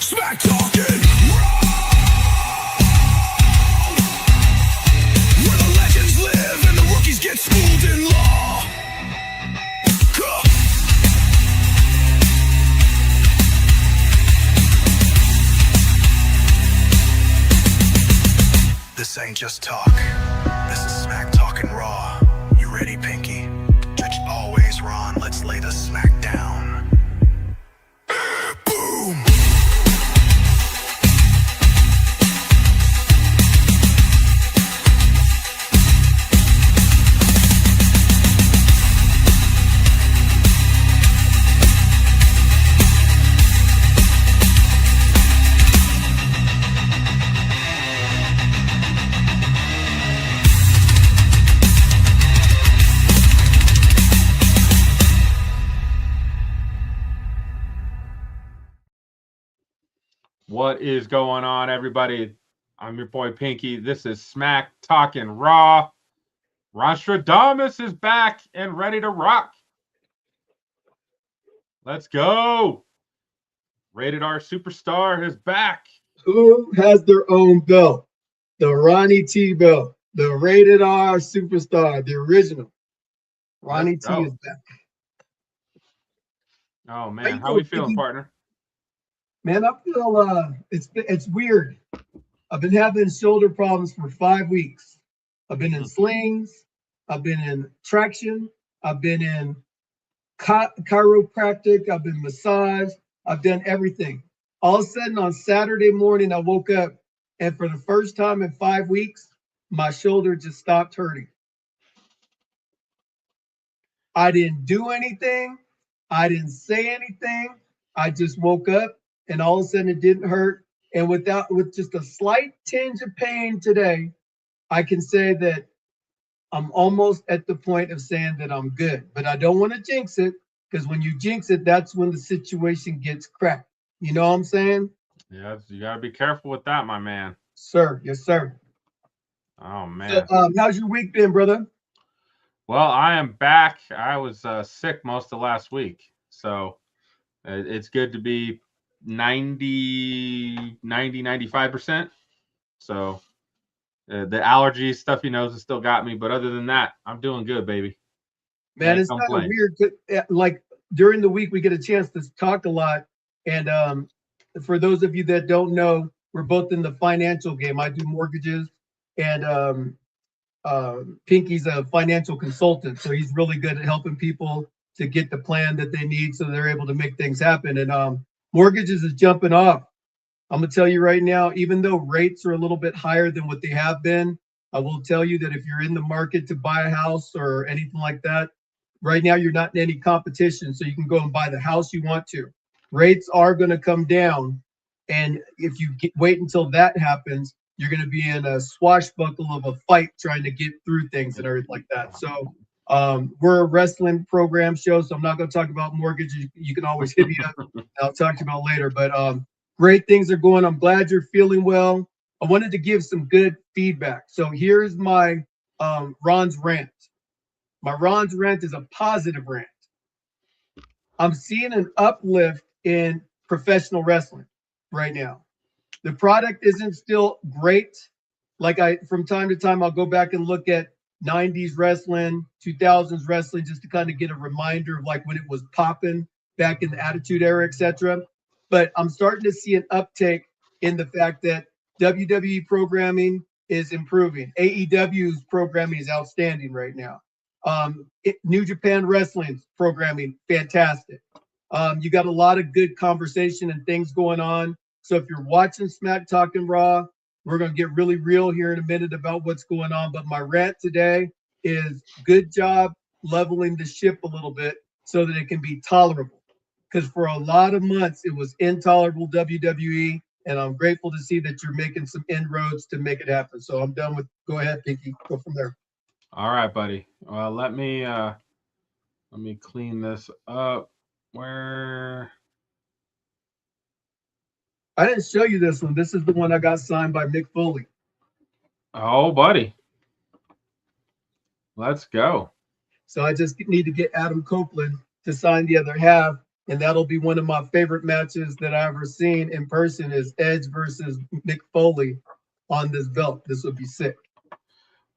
Smack talking where the legends live and the rookies get schooled in law. This ain't just talk. This is smack talking raw. You ready, Pinky? Judge always Ron. Let's lay the smack down. Boom. What is going on, everybody? I'm your boy Pinky. This is Smack Talking Raw. Nostradamus is back and ready to rock. Let's go. Rated R Superstar is back. Who has their own belt? The Ronnie T belt. The Rated R Superstar, the original. Ronnie T is back. Oh, man. How we feeling, partner? Man, I feel it's weird. I've been having shoulder problems for 5 weeks. I've been in slings, I've been in traction, I've been in chiropractic, I've been massage, I've done everything. All of a sudden on Saturday morning, I woke up and for the first time in 5 weeks, my shoulder just stopped hurting. I didn't do anything. I didn't say anything. I just woke up. And all of a sudden it didn't hurt. And with just a slight tinge of pain today, I can say that I'm almost at the point of saying that I'm good. But I don't want to jinx it, because when you jinx it, that's when the situation gets cracked. You know what I'm saying? Yeah, you got to be careful with that, my man. Sir, yes, sir. Oh, man. So, how's your week been, brother? Well, I am back. I was sick most of last week. So it's good to be 95%. So the allergy stuff, has still got me. But other than that, I'm doing good, baby. Man, it's kind of weird. Like during the week, we get a chance to talk a lot. And for those of you that don't know, we're both in the financial game. I do mortgages, and Pinky's a financial consultant. So he's really good at helping people to get the plan that they need so they're able to make things happen. And mortgages is jumping off. I'm going to tell you right now, even though rates are a little bit higher than what they have been, I will tell you that if you're in the market to buy a house or anything like that, right now you're not in any competition, so you can go and buy the house you want to. Rates are going to come down, and if you wait until that happens, you're going to be in a swashbuckle of a fight trying to get through things and everything like that. So we're a wrestling program show, so I'm not going to talk about mortgages. You can always hit me up. I'll talk to you about later. But great things are going. I'm glad you're feeling well. I wanted to give some good feedback. So here's my Ron's rant. My Ron's rant is a positive rant. I'm seeing an uplift in professional wrestling right now. The product isn't still great. From time to time, I'll go back and look at 90s wrestling, 2000s wrestling, just to kind of get a reminder of like when it was popping back in the Attitude Era, etc. But I'm starting to see an uptake in the fact that WWE programming is improving. AEW's programming is outstanding right now. New Japan Wrestling's programming, fantastic. You got a lot of good conversation and things going on. So if you're watching Smack Talking Raw, we're going to get really real here in a minute about what's going on. But my rant today is good job leveling the ship a little bit so that it can be tolerable. Because for a lot of months, it was intolerable WWE. And I'm grateful to see that you're making some inroads to make it happen. So I'm done with, go ahead, Pinky, go from there. All right, buddy. Well, let me clean this up. Where? I didn't show you this one. This is the one I got signed by Mick Foley. Oh, buddy. Let's go. So I just need to get Adam Copeland to sign the other half. and that'll be one of my favorite matches that I've ever seen in person is Edge versus Mick Foley on this belt. This would be sick.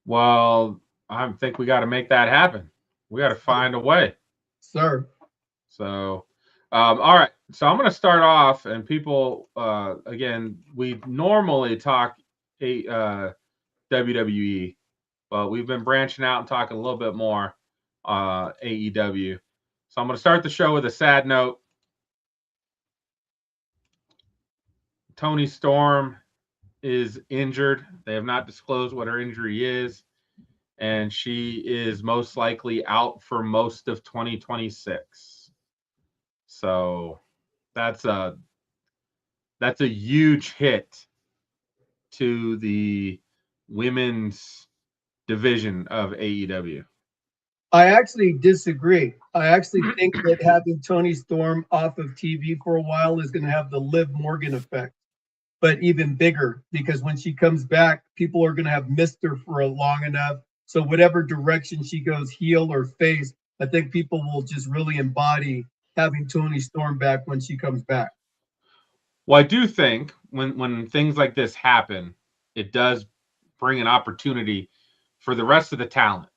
Well, I think we got to make that happen. We got to find a way. Sir. So, all right. So I'm going to start off, and people, again, we normally talk WWE, but we've been branching out and talking a little bit more AEW. So I'm going to start the show with a sad note. Toni Storm is injured. They have not disclosed what her injury is, and she is most likely out for most of 2026. So that's a huge hit to the women's division of AEW. I actually disagree. I actually think that having Toni Storm off of TV for a while is going to have the Liv Morgan effect, but even bigger, because when she comes back, people are going to have missed her for long enough. So whatever direction she goes, heel or face, I think people will just really embody having Toni Storm back when she comes back. Well, I do think when things like this happen, it does bring an opportunity for the rest of the talent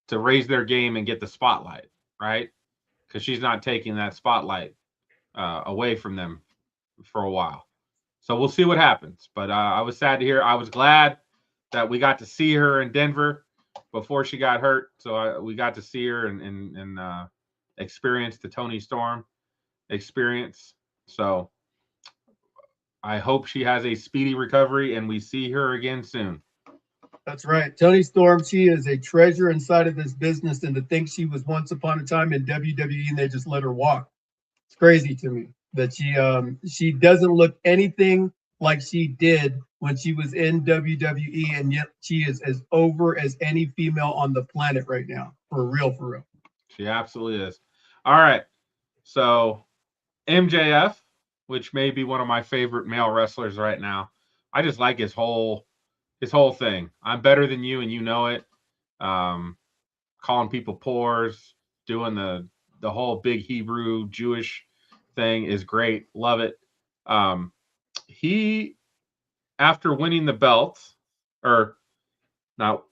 to raise their game and get the spotlight, right? Because she's not taking that spotlight away from them for a while. So we'll see what happens. But I was sad to hear. I was glad that we got to see her in Denver before she got hurt. So we got to see her and experience the Toni Storm experience. So I hope she has a speedy recovery and we see her again soon. That's right. Toni Storm, she is a treasure inside of this business. And to think she was once upon a time in WWE and they just let her walk. It's crazy to me that she doesn't look anything like she did when she was in WWE, and yet she is as over as any female on the planet right now. For real, for real. She absolutely is. All right. So MJF, which may be one of my favorite male wrestlers right now. I just like his whole thing. I'm better than you and you know it. Calling people pores, doing the whole big Hebrew Jewish thing is great. Love it. He, after winning the belt, or not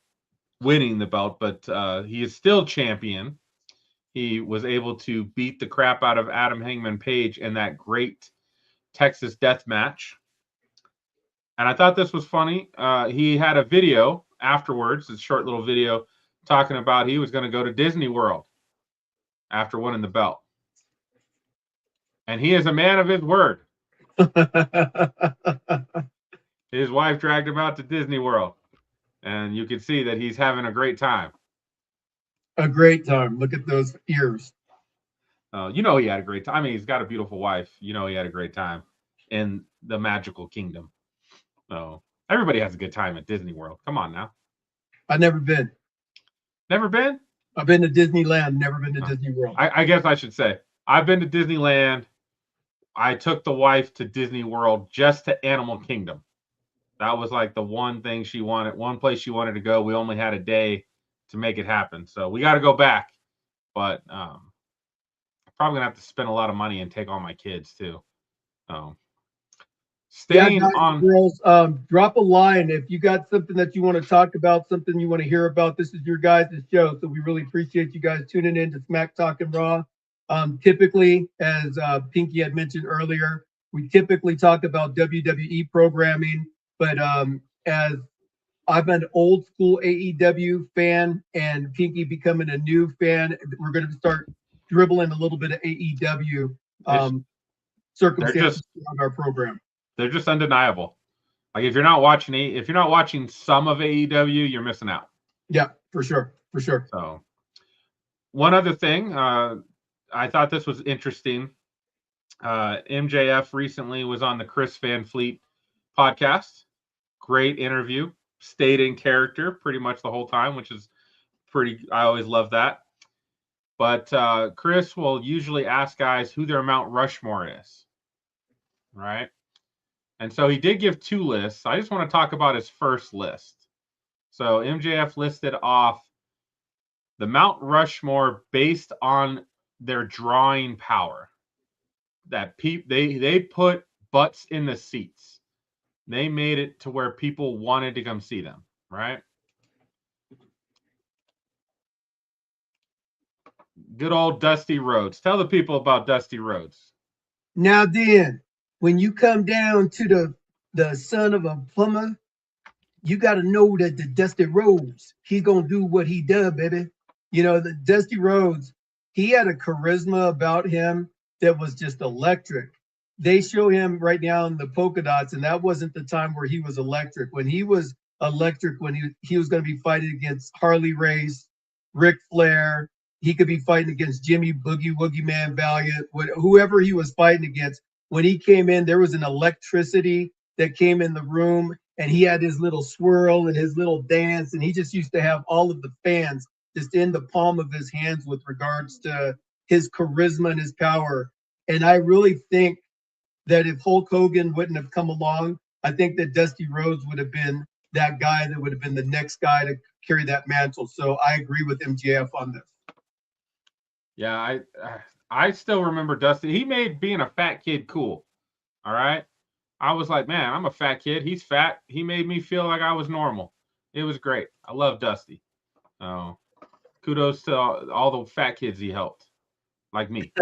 winning the belt, but he is still champion. He was able to beat the crap out of Adam Hangman Page in that great Texas death match. And I thought this was funny. He had a video afterwards, a short little video, talking about he was going to go to Disney World after winning the belt. And he is a man of his word. His wife dragged him out to Disney World. And you can see that he's having a great time. A great time. Look at those ears. You know he had a great time. I mean, he's got a beautiful wife. You know he had a great time in the magical kingdom. So everybody has a good time at Disney World. Come on now. I've never been. Never been? I've been to Disneyland, never been to Disney World. I guess I should say, I've been to Disneyland. I took the wife to Disney World, just to Animal Kingdom. That was like the one thing she wanted, one place she wanted to go. We only had a day to make it happen. So we got to go back. But I'm probably going to have to spend a lot of money and take all my kids too. Staying guys, on. Girls, drop a line if you got something that you want to talk about, something you want to hear about. This is your guys' show, so we really appreciate you guys tuning in to Smack Talking Raw. Typically, as Pinky had mentioned earlier, we typically talk about WWE programming, but as I'm an old school AEW fan and Pinky becoming a new fan, we're going to start dribbling a little bit of AEW circumstances on our program. They're just undeniable. Like if you're not watching some of AEW, you're missing out. Yeah, for sure. So one other thing, I thought this was interesting. MJF recently was on the Chris Van Fleet podcast. Great interview. Stayed in character pretty much the whole time, which is I always love that. But Chris will usually ask guys who their Mount Rushmore is. Right? And so he did give two lists. I just want to talk about his first list. So MJF listed off the Mount Rushmore based on their drawing power. That they put butts in the seats. They made it to where people wanted to come see them, right? Good old Dusty Rhodes. Tell the people about Dusty Rhodes. Now then, when you come down to the son of a plumber, you got to know that the Dusty Rhodes, he's gonna do what he does, baby. You know, the Dusty Rhodes, he had a charisma about him that was just electric. They show him right now in the polka dots, and that wasn't the time where he was electric. When he was electric, when he was going to be fighting against Harley Race, Ric Flair, he could be fighting against Jimmy Boogie Woogie Man Valiant, whoever he was fighting against. When he came in, there was an electricity that came in the room, and he had his little swirl and his little dance, and he just used to have all of the fans just in the palm of his hands with regards to his charisma and his power. And I really think that if Hulk Hogan wouldn't have come along, I think that Dusty Rhodes would have been that guy that would have been the next guy to carry that mantle. So I agree with MJF on this. Yeah, I still remember Dusty. He made being a fat kid cool. All right. I was like, man, I'm a fat kid. He's fat. He made me feel like I was normal. It was great. I love Dusty. Kudos to all the fat kids he helped, like me.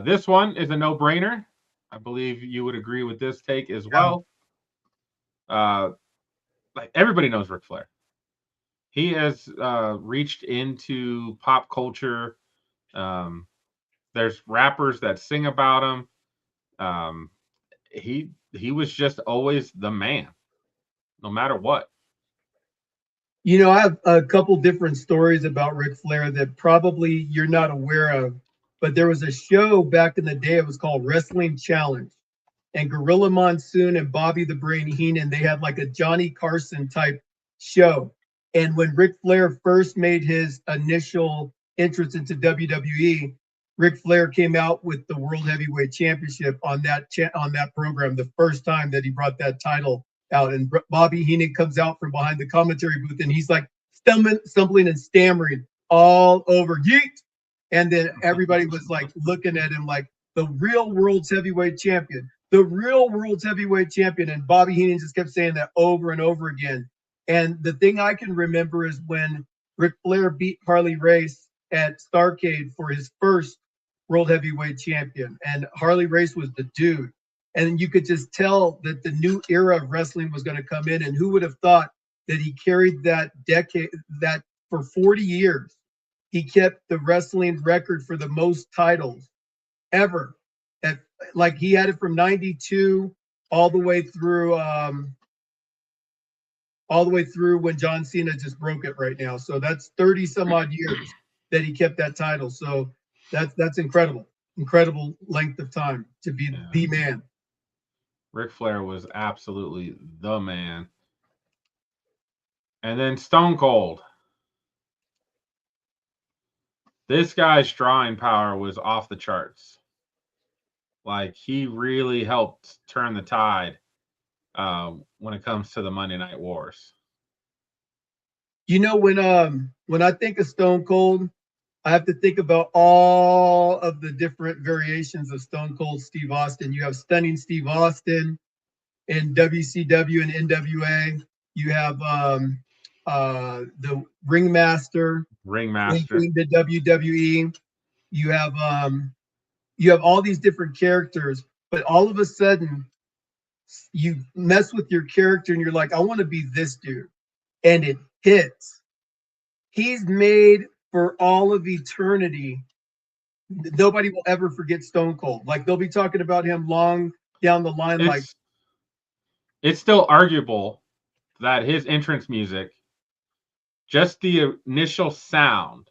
This one is a no-brainer. I believe you would agree with this take as well. Like everybody knows Ric Flair. He has reached into pop culture. There's rappers that sing about him. He was just always the man, no matter what. You know, I have a couple different stories about Ric Flair that probably you're not aware of, but there was a show back in the day. It was called Wrestling Challenge, and Gorilla Monsoon and Bobby the Brain Heenan, they had like a Johnny Carson type show. And when Ric Flair first made his initial entrance into WWE, Ric Flair came out with the World Heavyweight Championship on that program, the first time that he brought that title out. And Bobby Heenan comes out from behind the commentary booth, and he's like stumbling and stammering all over yeet. And then everybody was like looking at him like the real world's heavyweight champion, the real world's heavyweight champion. And Bobby Heenan just kept saying that over and over again. And the thing I can remember is when Ric Flair beat Harley Race at Starrcade for his first world heavyweight champion. And Harley Race was the dude. And you could just tell that the new era of wrestling was going to come in. And who would have thought that he carried that decade, that for 40 years, he kept the wrestling record for the most titles ever. Like he had it from 92 all the way through when John Cena just broke it right now. So that's 30 some odd years that he kept that title. So that's incredible length of time to be the man. Ric Flair was absolutely the man. And then Stone Cold. This guy's drawing power was off the charts. Like he really helped turn the tide when it comes to the Monday Night Wars. You know, when I think of Stone Cold, I have to think about all of the different variations of Stone Cold Steve Austin. You have Stunning Steve Austin in WCW and NWA. You have the Ringmaster. The WWE. You have all these different characters, but all of a sudden you mess with your character and you're like, I want to be this dude, and it hits. He's made for all of eternity. Nobody will ever forget Stone Cold. Like they'll be talking about him long down the line. It's still arguable that his entrance music, just the initial sound,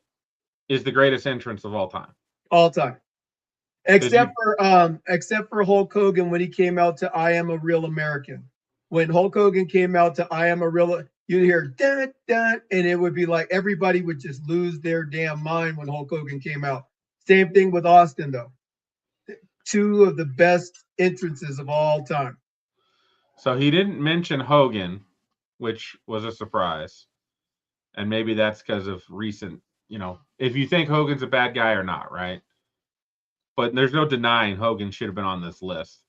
is the greatest entrance of all time. All time. Except for Hulk Hogan when he came out to I Am a Real American. When Hulk Hogan came out to I Am a Real, you'd hear dun, dun, and it would be like everybody would just lose their damn mind when Hulk Hogan came out. Same thing with Austin, though. Two of the best entrances of all time. So he didn't mention Hogan, which was a surprise. And maybe that's because of recent, if you think Hogan's a bad guy or not, right? But there's no denying Hogan should have been on this list.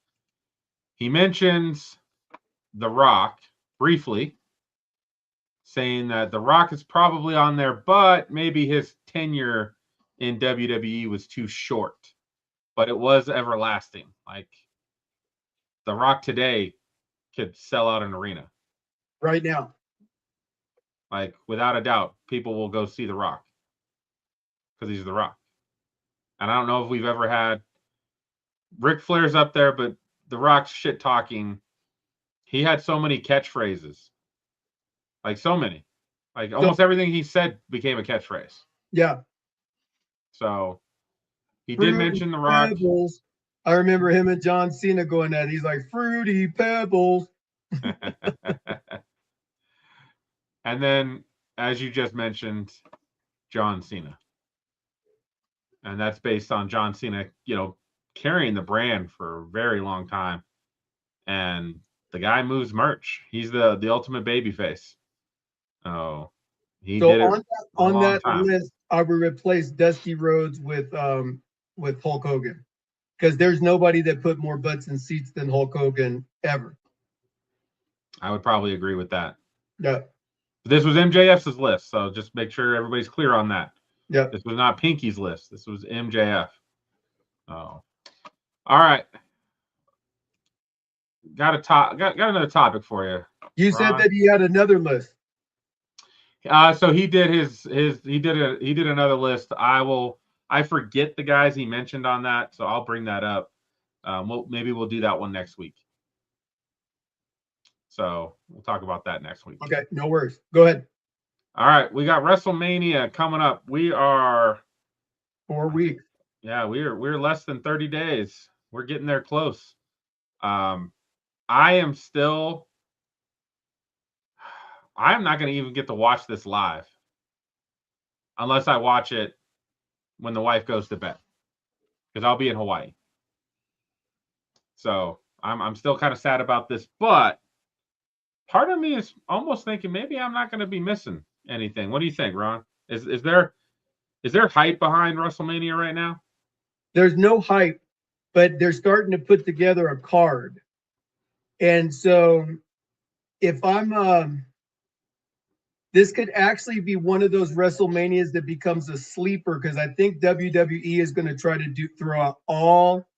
He mentions The Rock briefly, saying that The Rock is probably on there, but maybe his tenure in WWE was too short. But it was everlasting. Like, The Rock today could sell out an arena. Right now. Like, without a doubt, people will go see The Rock because he's The Rock. And I don't know if we've ever had Ric Flair's up there, but The Rock's shit talking. He had so many catchphrases. Like, so many. Like, almost everything he said became a catchphrase. Yeah. So, he did mention The Rock. Pebbles. I remember him and John Cena going at it. He's like, Fruity Pebbles. And then, as you just mentioned, John Cena. And that's based on John Cena, carrying the brand for a very long time. And the guy moves merch. He's the ultimate babyface. Oh, he did it on that list. I would replace Dusty Rhodes with Hulk Hogan, because there's nobody that put more butts in seats than Hulk Hogan ever. I would probably agree with that. Yeah. This was MJF's list, so just make sure everybody's clear on that. Yeah. This was not Pinky's list. This was MJF. Oh. All right. Got another topic for you. You said that he had another list. So he did he did another list. I forget the guys he mentioned on that, so I'll bring that up. Maybe we'll do that one next week. So we'll talk about that next week. Okay, no worries. Go ahead. All right, we got WrestleMania coming up. We are 4 weeks. Yeah, we're less than 30 days. We're getting there close. I'm not going to even get to watch this live unless I watch it when the wife goes to bed, because I'll be in Hawaii. So I'm still kind of sad about this, but part of me is almost thinking maybe I'm not going to be missing anything. What do you think, Ron? Is there hype behind WrestleMania right now? There's no hype, but they're starting to put together a card. And so if I'm this could actually be one of those WrestleManias that becomes a sleeper, because I think WWE is going to try to throw out all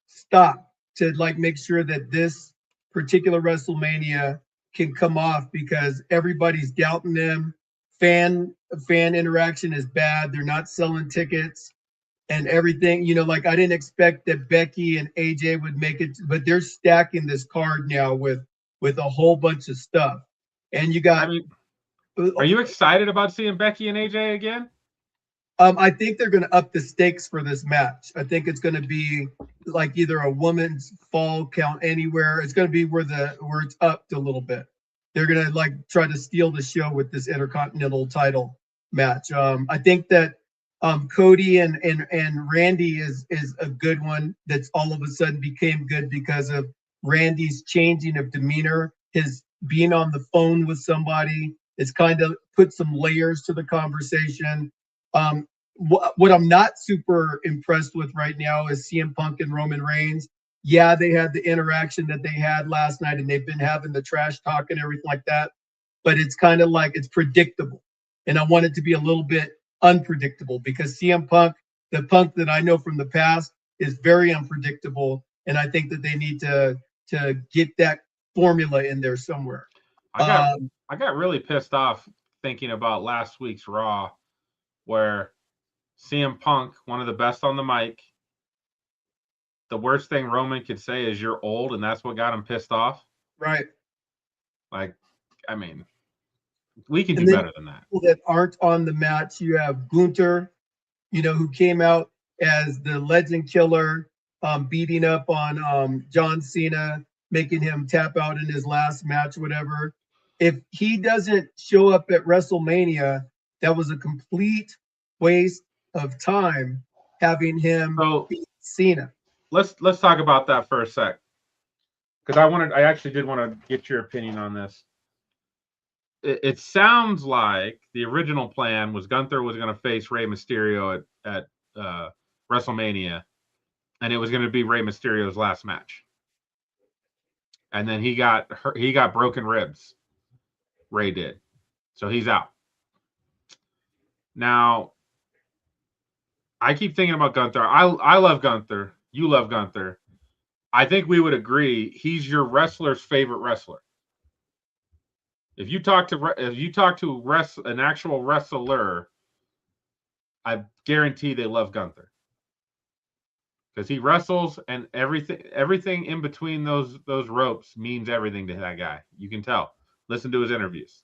stop to make sure that this particular WrestleMania can come off, because everybody's doubting them. Fan interaction is bad. They're not selling tickets and everything. I didn't expect that Becky and AJ would make it, but they're stacking this card now with a whole bunch of stuff. And you got. Are you excited about seeing Becky and AJ again? I think they're going to up the stakes for this match. I think it's going to be like either a woman's fall count anywhere. It's going to be where it's upped a little bit. They're going to try to steal the show with this Intercontinental title match. I think that Cody and Randy is a good one. That's all of a sudden became good because of Randy's changing of demeanor, his being on the phone with somebody. It's kind of put some layers to the conversation. What I'm not super impressed with right now is CM Punk and Roman Reigns. Yeah, they had the interaction that they had last night, and they've been having the trash talk and everything like that. But it's kind of it's predictable. And I want it to be a little bit unpredictable, because CM Punk, the Punk that I know from the past, is very unpredictable. And I think that they need to get that formula in there somewhere. I got really pissed off thinking about last week's Raw, where CM Punk, one of the best on the mic, the worst thing Roman could say is "you're old," and that's what got him pissed off. Right. We can do better than that. People that aren't on the match, you have Gunther, who came out as the Legend Killer, beating up on John Cena, making him tap out in his last match, whatever. If he doesn't show up at WrestleMania, that was a complete waste of time having him beat Cena. Let's talk about that for a sec, because I actually did want to get your opinion on this. it sounds like the original plan was Gunther was going to face Rey Mysterio at WrestleMania, and it was going to be Rey Mysterio's last match. And then he got broken ribs. Rey did, so he's out. Now, I keep thinking about Gunther. I love Gunther. You love Gunther. I think we would agree he's your wrestler's favorite wrestler. If you talk to an actual wrestler, I guarantee they love Gunther because he wrestles, and everything in between those ropes means everything to that guy. You can tell. Listen to his interviews.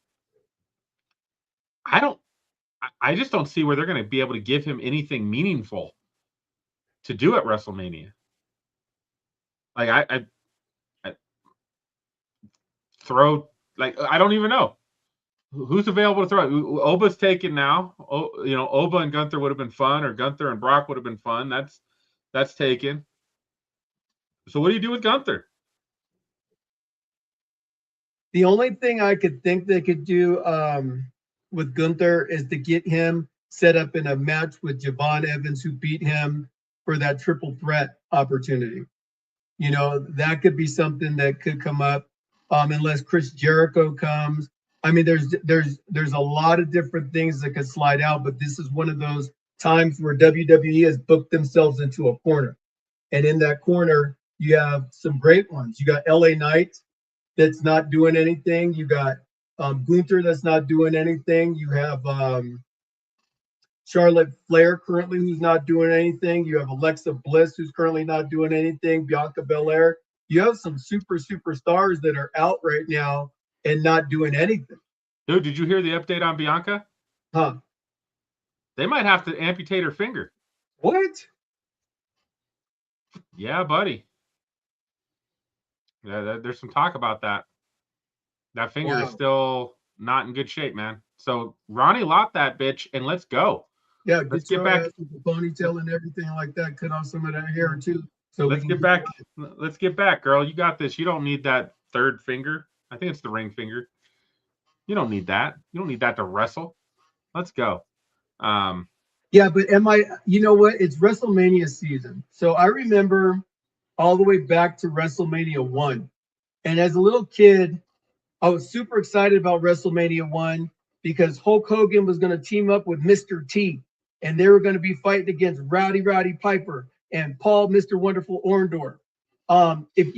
I just don't see where they're going to be able to give him anything meaningful to do at WrestleMania. Like I throw, like, I don't even know who's available to throw. Oba's taken now. Oba and Gunther would have been fun, or Gunther and Brock would have been fun. That's taken. So what do you do with Gunther? The only thing I could think they could do with Gunther is to get him set up in a match with Javon Evans, who beat him for that triple threat opportunity. That could be something that could come up, unless Chris Jericho comes. I mean, there's a lot of different things that could slide out, but this is one of those times where WWE has booked themselves into a corner. And in that corner, you have some great ones. You got LA Knight that's not doing anything. You got Gunther that's not doing anything. You have Charlotte Flair currently, who's not doing anything. You have Alexa Bliss, who's currently not doing anything. Bianca Belair. You have some superstars that are out right now and not doing anything. Dude, did you hear the update on Bianca? Huh? They might have to amputate her finger. What? Yeah, buddy. Yeah, there's some talk about that. That finger is still not in good shape, man. So Ronnie lopped that bitch, and let's go. Yeah, let's get back with the ponytail and everything like that. Cut off some of that hair too. So let's get back. Let's get back, girl. You got this. You don't need that third finger. I think it's the ring finger. You don't need that. You don't need that to wrestle. Let's go. Yeah, but you know what? It's WrestleMania season. So I remember all the way back to WrestleMania 1. And as a little kid, I was super excited about WrestleMania 1 because Hulk Hogan was going to team up with Mr. T, and they were going to be fighting against Rowdy Piper and Paul Mr. Wonderful Orndorff. If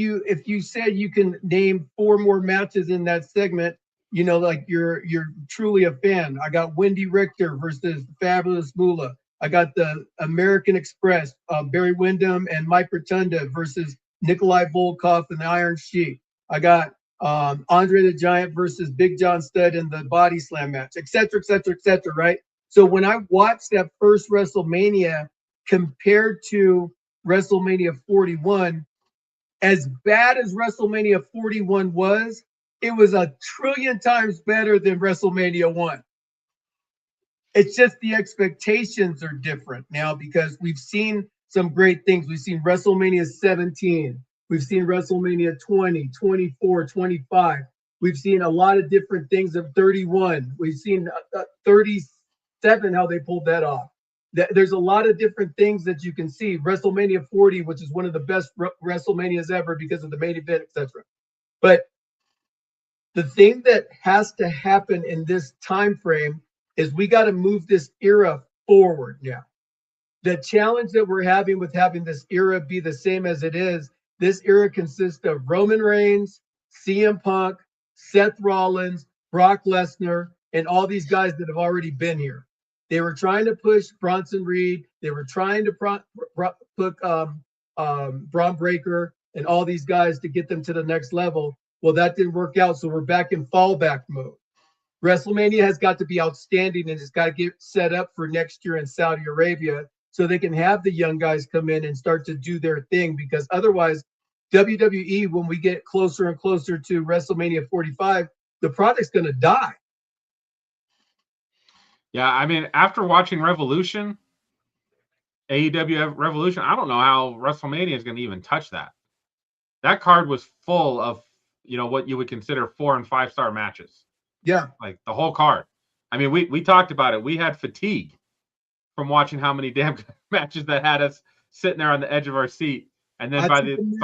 you said you can name 4 more matches in that segment, like you're truly a fan. I got Wendy Richter versus Fabulous Moolah. I got the American Express, Barry Windham and Mike Rotunda versus Nikolai Volkov and the Iron Sheik. I got Andre the Giant versus Big John Studd in the Body Slam match, et cetera, right? So when I watched that first WrestleMania compared to WrestleMania 41, as bad as WrestleMania 41 was, it was a trillion times better than WrestleMania 1. It's just the expectations are different now because we've seen some great things. We've seen WrestleMania 17. We've seen WrestleMania 20, 24, 25. We've seen a lot of different things of 31. We've seen 37, how they pulled that off. There's a lot of different things that you can see. WrestleMania 40, which is one of the best WrestleManias ever because of the main event, etc. But the thing that has to happen in this time frame is we got to move this era forward now. The challenge that we're having with having this era be the same as it is, this era consists of Roman Reigns, CM Punk, Seth Rollins, Brock Lesnar, and all these guys that have already been here. They were trying to push Bronson Reed. They were trying to put Braun Breaker and all these guys to get them to the next level. Well, that didn't work out, so we're back in fallback mode. WrestleMania has got to be outstanding, and it's got to get set up for next year in Saudi Arabia so they can have the young guys come in and start to do their thing, because otherwise, WWE, when we get closer and closer to WrestleMania 45, the product's going to die. Yeah, I mean, after watching Revolution, AEW Revolution, I don't know how WrestleMania is going to even touch that. That card was full of, what you would consider 4- and 5-star matches. Yeah. Like the whole card. I mean, we talked about it. We had fatigue from watching how many damn matches that had us sitting there on the edge of our seat. And then by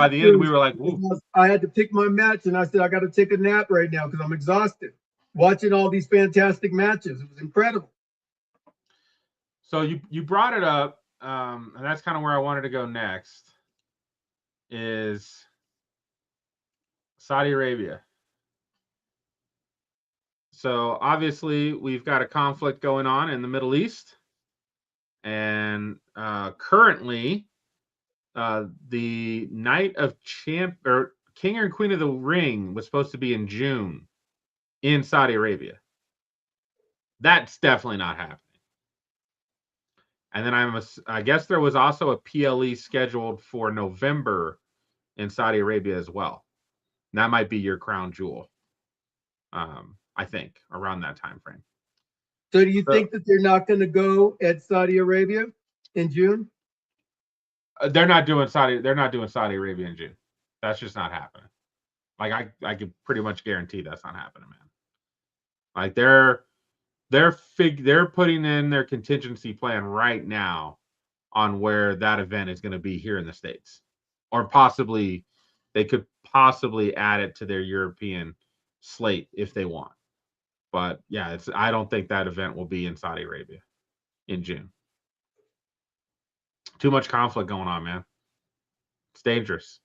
the end, we were like, ooh. I had to pick my match, and I said, I got to take a nap right now because I'm exhausted. Watching all these fantastic matches. It was incredible. So you brought it up, and that's kind of where I wanted to go next, is Saudi Arabia. So obviously we've got a conflict going on in the Middle East, and currently the Night of King and Queen of the Ring was supposed to be in June in Saudi Arabia. That's definitely not happening. And then I guess there was also a PLE scheduled for November in Saudi Arabia as well. And that might be your crown jewel. I think around that time frame. So do you think that they're not going to go at Saudi Arabia in June? They're not doing Saudi Arabia in June. That's just not happening. Like I could pretty much guarantee that's not happening, man. Like they're putting in their contingency plan right now on where that event is going to be here in the States, or possibly they could possibly add it to their European slate if they want. But yeah, I don't think that event will be in Saudi Arabia in June. Too much conflict going on, man. It's dangerous.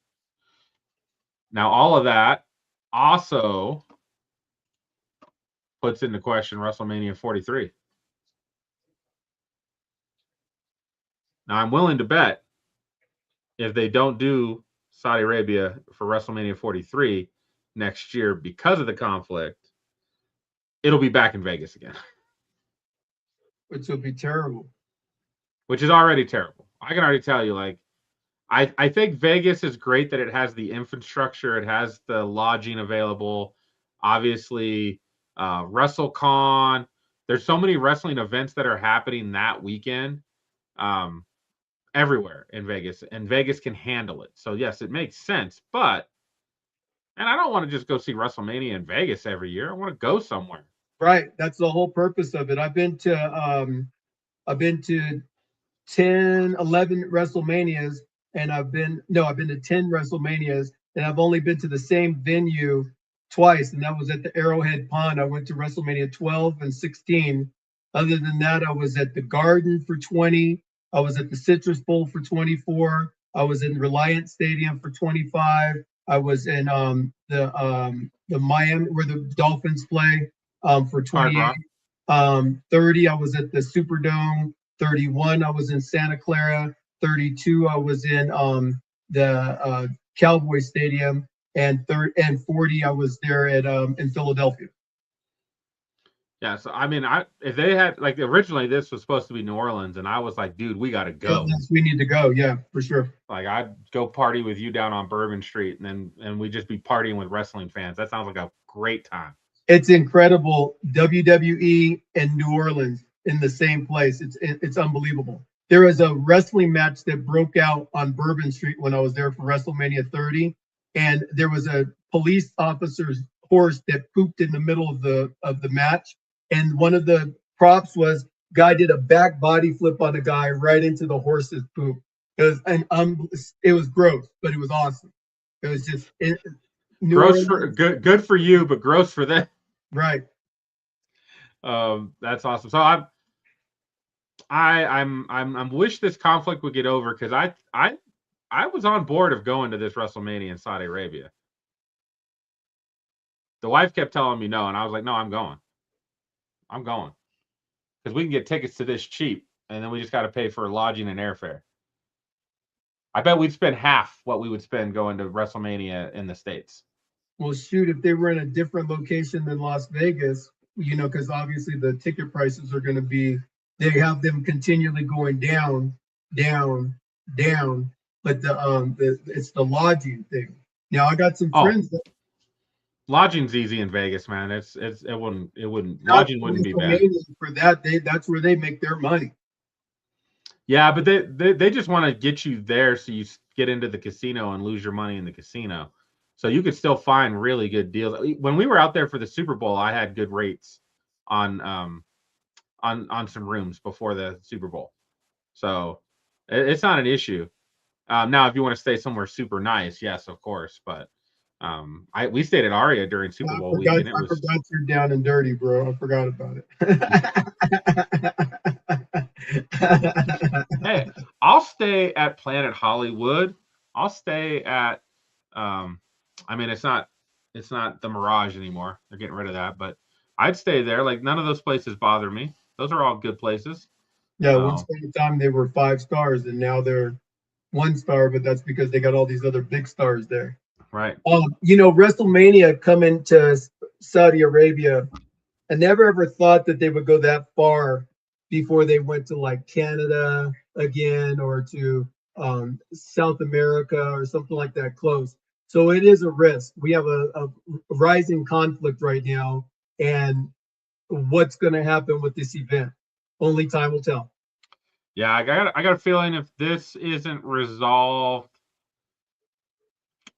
Now, all of that also puts into question WrestleMania 43. Now, I'm willing to bet if they don't do Saudi Arabia for WrestleMania 43 next year because of the conflict, it'll be back in Vegas again. Which will be terrible. Which is already terrible. I can already tell you, like, I think Vegas is great that it has the infrastructure, it has the lodging available. Obviously, WrestleCon. There's so many wrestling events that are happening that weekend, everywhere in Vegas, and Vegas can handle it. So yes, it makes sense. And I don't want to just go see WrestleMania in Vegas every year. I want to go somewhere. Right. That's the whole purpose of it. I've been to 10, 11 WrestleManias, and I've been to 10 WrestleManias, and I've only been to the same venue twice, and that was at the Arrowhead Pond. I went to WrestleMania 12 and 16. Other than that, I was at the Garden for 20. I was at the Citrus Bowl for 24. I was in Reliant Stadium for 25. I was in the Miami where the Dolphins play for 28. 30, I was at the Superdome. 31, I was in Santa Clara. 32, I was in the Cowboy Stadium, and 40, I was there at in Philadelphia. Yeah, so I mean, if they had, like, originally this was supposed to be New Orleans, and I was like, dude, we got to go. Yes, we need to go. Yeah, for sure. Like, I'd go party with you down on Bourbon Street, and we'd just be partying with wrestling fans. That sounds like a great time. It's incredible. WWE and New Orleans in the same place. It's unbelievable. There was a wrestling match that broke out on Bourbon Street when I was there for WrestleMania 30, and there was a police officer's horse that pooped in the middle of the match, and one of the props was guy did a back body flip on a guy right into the horse's poop. It was gross, but it was awesome. It was just gross for good for you, but gross for them. Right. That's awesome. So I'm wish this conflict would get over, because I was on board of going to this WrestleMania in Saudi Arabia. The wife kept telling me no, and I was like, no, I'm going. Because we can get tickets to this cheap, and then we just got to pay for lodging and airfare. I bet we'd spend half what we would spend going to WrestleMania in the States. Well, shoot, if they were in a different location than Las Vegas, because obviously the ticket prices are going to be, they have them continually going down, but it's the lodging thing. Now, I got some friends that lodging's easy in Vegas, man. It wouldn't lodging wouldn't be bad. For that, that's where they make their money. Yeah, but they just want to get you there so you get into the casino and lose your money in the casino. So you could still find really good deals. When we were out there for the Super Bowl, I had good rates on some rooms before the Super Bowl. So it's not an issue. Now, if you want to stay somewhere super nice, yes, of course. But we stayed at Aria during Super Bowl week, and it I was. forgot you're down and dirty, bro. I forgot about it. Hey, I'll stay at Planet Hollywood. I'll stay at. I mean, it's not the Mirage anymore. They're getting rid of that, but I'd stay there. Like, none of those places bother me. Those are all good places. Yeah, once upon a time they were 5 stars, and now they're 1 star, but that's because they got all these other big stars there. Right. You know, WrestleMania coming to Saudi Arabia. I never ever thought that they would go that far before they went to like Canada again or to South America or something like that close. So it is a risk. We have a rising conflict right now, and what's going to happen with this event? Only time will tell. Yeah, I got a feeling if this isn't resolved,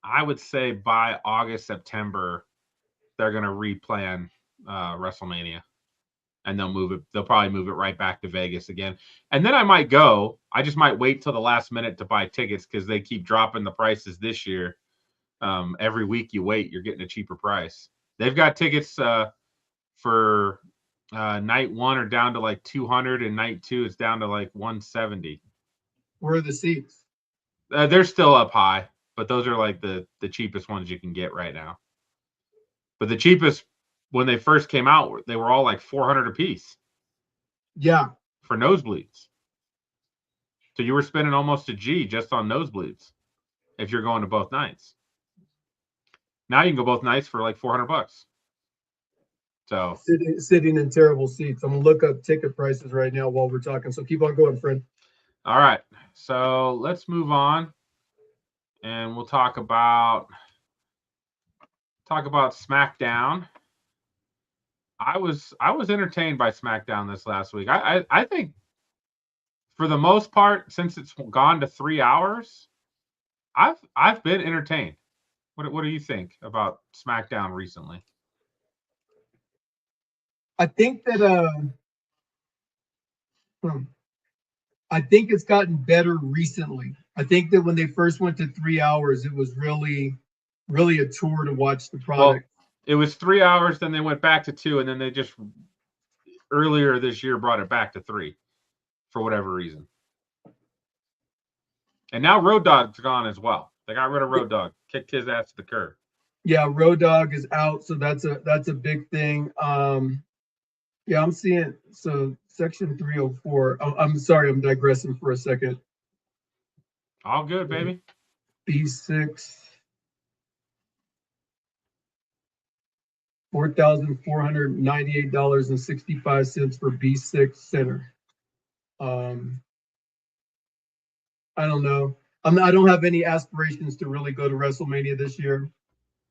I would say by August, September, they're going to replan WrestleMania, and they'll probably move it right back to Vegas again. And then I might go. I just might wait till the last minute to buy tickets because they keep dropping the prices this year. Every week you wait, you're getting a cheaper price. They've got tickets for night 1 are down to like 200, and night 2 is down to like 170. Where are the seats? They're still up high, but those are like the cheapest ones you can get right now. But the cheapest when they first came out, they were all like 400 a piece. Yeah. For nosebleeds. So you were spending almost a G just on nosebleeds if you're going to both nights. Now you can go both nights for like $400. So sitting in terrible seats. I'm gonna look up ticket prices right now while we're talking. So keep on going, friend. All right. So let's move on, and we'll talk about SmackDown. I was entertained by SmackDown this last week. I think for the most part, since it's gone to 3 hours, I've been entertained. What do you think about SmackDown recently? I think that I think it's gotten better recently. I think that when they first went to 3 hours, it was really a chore to watch the product. Well, it was 3 hours, then they went back to 2, and then they just earlier this year brought it back to 3 for whatever reason. And now Road Dogg's gone as well. They got rid of Road Dogg, kicked his ass to the curb. Yeah, Road Dogg is out, so that's a big thing. Yeah, I'm seeing so section 304. I'm sorry, I'm digressing for a second. All good, baby. B6, $4,498.65 for B6 center. I don't know. I don't have any aspirations to really go to WrestleMania this year.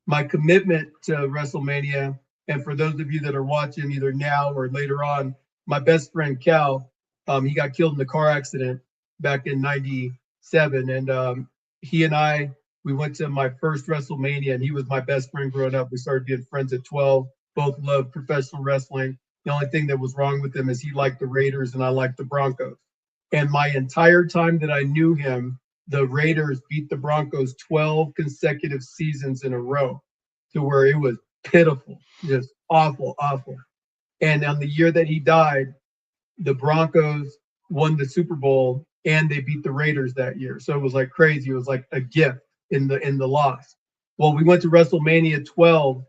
My commitment to WrestleMania, and for those of you that are watching either now or later on, my best friend Cal, he got killed in a car accident back in '97, and he and we went to my first WrestleMania, and he was my best friend growing up. We started being friends at 12. Both loved professional wrestling. The only thing that was wrong with him is he liked the Raiders and I liked the Broncos. And my entire time that I knew him, the Raiders beat the Broncos 12 consecutive seasons in a row, to where it was pitiful, just awful. And on the year that he died, the Broncos won the Super Bowl and they beat the Raiders that year. So it was like crazy. It was like a gift in the loss. Well, we went to WrestleMania 12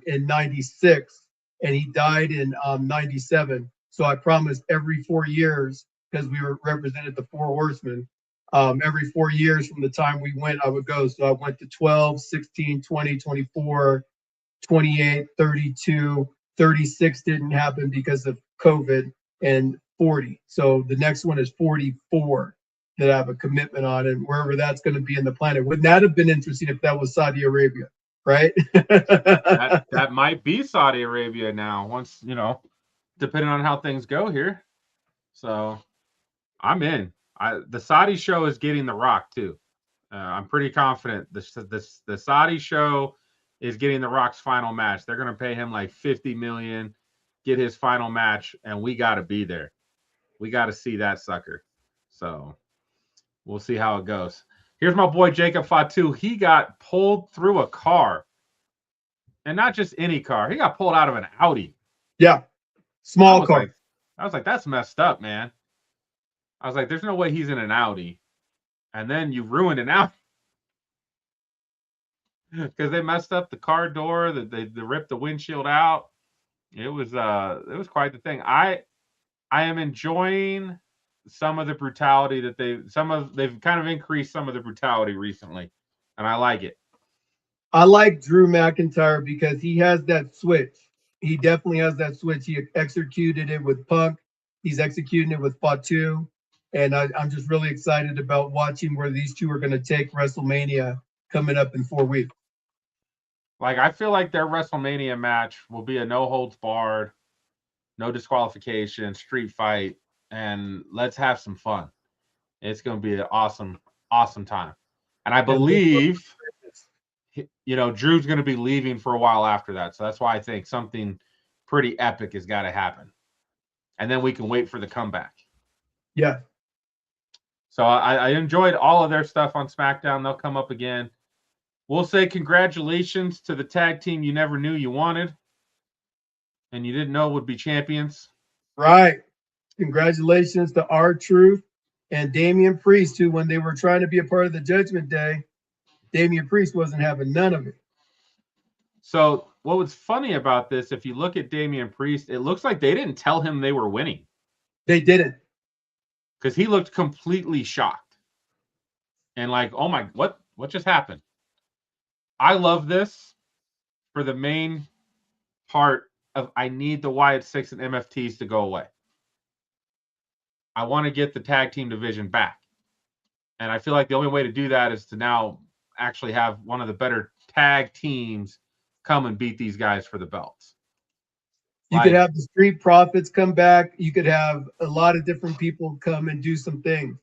in '96, and he died in '97. So I promised every 4 years, because we were represented the 4 Horsemen, every 4 years from the time we went, I would go. So I went to 12, 16, 20, 24, 28, 32, 36 didn't happen because of COVID, and 40. So the next one is 44 that I have a commitment on, and wherever that's going to be in the planet. Wouldn't that have been interesting if that was Saudi Arabia, right? that might be Saudi Arabia now, once, depending on how things go here. So I'm in. The Saudi show is getting The Rock too. I'm pretty confident the Saudi show is getting The Rock's final match. They're going to pay him like $50 million, get his final match, and we got to be there. We got to see that sucker. So we'll see how it goes. Here's my boy Jacob Fatu. He got pulled through a car, and not just any car. He got pulled out of an Audi. Yeah, small car. I was like, that's messed up, man. I was like, there's no way he's in an Audi. And then you ruined an Audi. Because they messed up the car door, they ripped the windshield out. It was quite the thing. I am enjoying some of the brutality that they've kind of increased some of the brutality recently, and I like it. I like Drew McIntyre because he has that switch. He definitely has that switch. He executed it with Punk. He's executing it with Fatu. And I'm just really excited about watching where these two are going to take WrestleMania coming up in 4 weeks. Like, I feel like their WrestleMania match will be a no holds barred, no disqualification, street fight, and let's have some fun. It's going to be an awesome, awesome time. And I believe, Drew's going to be leaving for a while after that. So that's why I think something pretty epic has got to happen. And then we can wait for the comeback. Yeah. So I enjoyed all of their stuff on SmackDown. They'll come up again. We'll say congratulations to the tag team you never knew you wanted and you didn't know would be champions. Right. Congratulations to R-Truth and Damian Priest, who, when they were trying to be a part of the Judgment Day, Damian Priest wasn't having none of it. So what was funny about this, if you look at Damian Priest, it looks like they didn't tell him they were winning. They didn't. Because he looked completely shocked. And like, oh my, what just happened? I love this for the main part of I need the Wyatt Six and MFTs to go away. I want to get the tag team division back. And I feel like the only way to do that is to now actually have one of the better tag teams come and beat these guys for the belts. You could have the Street Profits come back. You could have a lot of different people come and do some things.